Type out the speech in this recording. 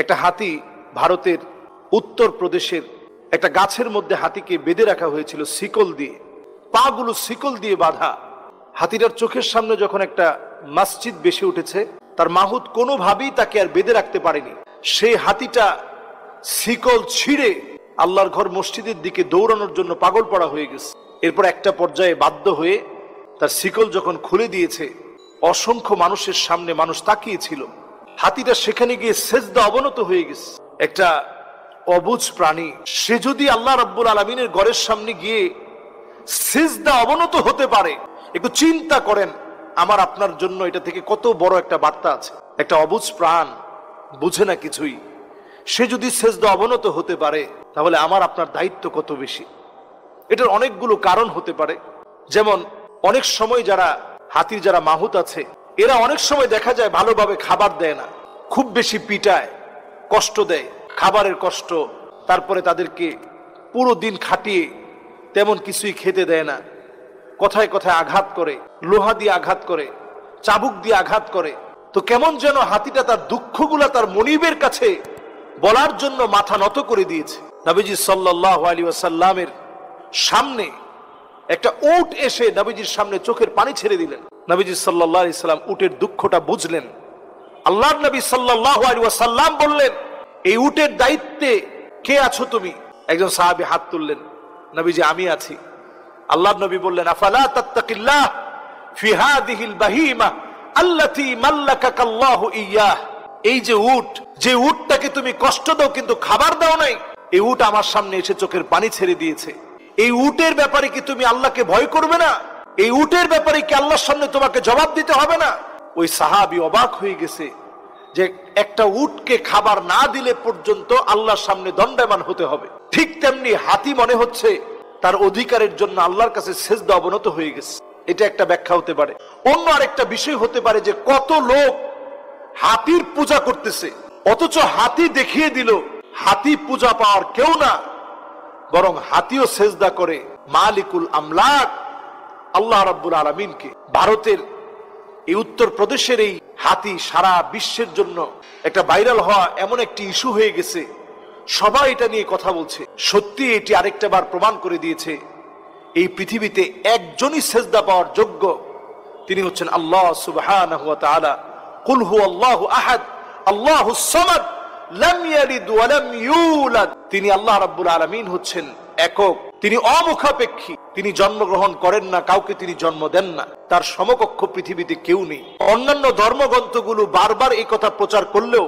একটা হাতি ভারতের উত্তর প্রদেশের একটা গাছের মধ্যে হাতিকে বেঁধে রাখা হয়েছিল শিকল দিয়ে, পাগুলো শিকল দিয়ে বাঁধা। হাতিটার চোখের সামনে যখন একটা মসজিদ বেশি উঠেছে, তার মাহুত কোনোভাবেই তাকে আর বেঁধে রাখতে পারেনি। সেই হাতিটা শিকল ছিঁড়ে আল্লাহর ঘর মসজিদের দিকে দৌড়ানোর জন্য পাগল পড়া হয়ে গেছে। এরপর একটা পর্যায়ে বাধ্য হয়ে তার শিকল যখন খুলে দিয়েছে, অসংখ্য মানুষের সামনে মানুষ তাকিয়েছিল। হাতিটা সেখানে গিয়ে সেজদা অবনত হয়ে গেছে। একটা অবুঝ প্রাণী, সে যদি আল্লাহ রাব্বুল আলামিনের ঘরের সামনে গিয়ে সেজদা অবনত হতে পারে, একটু চিন্তা করেন আমার আপনার জন্য এটা থেকে কত বড় একটা বার্তা আছে। একটা অবুঝ প্রাণ, বুঝে না কিছুই, সে যদি সেজদা অবনত হতে পারে, তাহলে আমার আপনার দায়িত্ব কত বেশি। এটার অনেকগুলো কারণ হতে পারে। যেমন অনেক সময় হাতির যারা মাহুত আছে, এরা অনেক সময় দেখা যায় ভালোভাবে খাবার দেয় না, খুব বেশি পিটায়, কষ্ট দেয়, খাবারের কষ্ট, তারপরে তাদেরকে পুরো দিন খাটিয়ে তেমন কিছুই খেতে দেয় না, কথায় কথায় আঘাত করে, লোহা দিয়ে আঘাত করে, চাবুক দিয়ে আঘাত করে। তো কেমন যেন হাতিটা তার দুঃখগুলা তার মনিবের কাছে বলার জন্য মাথা নত করে দিয়েছে। নবীজি সাল্লাল্লাহু আলাইহি ওয়াসাল্লামের সামনে একটা উট এসে নবীজির সামনে চোখের পানি ছেড়ে দিলেন। নবীজি সাল্লাল্লাহু আলাইহি সাল্লাম উটের দুঃখটা বুঝলেন। আল্লাহর নবী সাল্লাল্লাহু আলাইহি ওয়াসাল্লাম বললেন, এই উটের দায়িত্বে কে আছো তুমি? একজন সাহাবী হাত তুললেন, নবীজি আমি আছি। আল্লাহর নবী বললেন, আফালা তাত্তাকিল্লাহ ফি হাযিহিল বাহিমা আল্লাতী মাল্লাকাকাল্লাহু ইয়্যাহ। এই যে উটটাকে তুমি কষ্ট দাও কিন্তু খাবার দাও নাই, এই উট আমার সামনে এসে চোখের পানি ছেড়ে দিয়েছে। এই উটের ব্যাপারে কি তুমি আল্লাহকে ভয় করবে না? এই উটের ব্যাপারে কি আল্লাহর সামনে তোমাকে জবাব দিতে হবে না? ওই সাহাবী অবাক হয়ে গেছে যে একটা উটকে খাবার না দিলে পর্যন্ত আল্লাহর সামনে দণ্ডায়মান হতে হবে। ঠিক তেমনি হাতি মনে হচ্ছে তার অধিকারের জন্য আল্লাহর কাছে সেজদা অবনত হয়ে গেছে। এটা একটা ব্যাখ্যা হতে পারে। অন্য আরেকটা বিষয় হতে পারে যে কত লোক হাতির পূজা করতেছে, অথচ হাতি দেখিয়ে দিল হাতি পূজা পাওয়ার কেউ না, বরং হাতিও সেজদা করে মালিকুল আমলাক আল্লাহ রাব্বুল আলামিনকে। ভারতের এই উত্তর প্রদেশের এই হাতি সারা বিশ্বের জন্য একটা ভাইরাল হওয়া এমন একটি ইস্যু হয়ে গেছে, সবাই এটা নিয়ে কথা বলছে। সত্যি এটি আরেকটা বার প্রমাণ করে দিয়েছে এই পৃথিবীতে একজনই সেজদা পাওয়ার যোগ্য, তিনি হচ্ছেন আল্লাহ সুবহানাহু ওয়া তাআলা। কুল হুয়াল্লাহু আহাদ আল্লাহুস সামাদ লাম ইয়ালিদ ওয়া লাম ইউলাদ। তিনি আল্লাহ রাব্বুল আলামিন হচ্ছেন একক, তিনি অমুখাপেক্ষী, তিনি জন্মগ্রহণ করেন না, কাউকে তিনি জন্ম দেন না, তার সমকক্ষ পৃথিবীতে কেউ নেই। অন্যান্য ধর্মগ্রন্থগুলো বারবার এই কথা প্রচার করলেও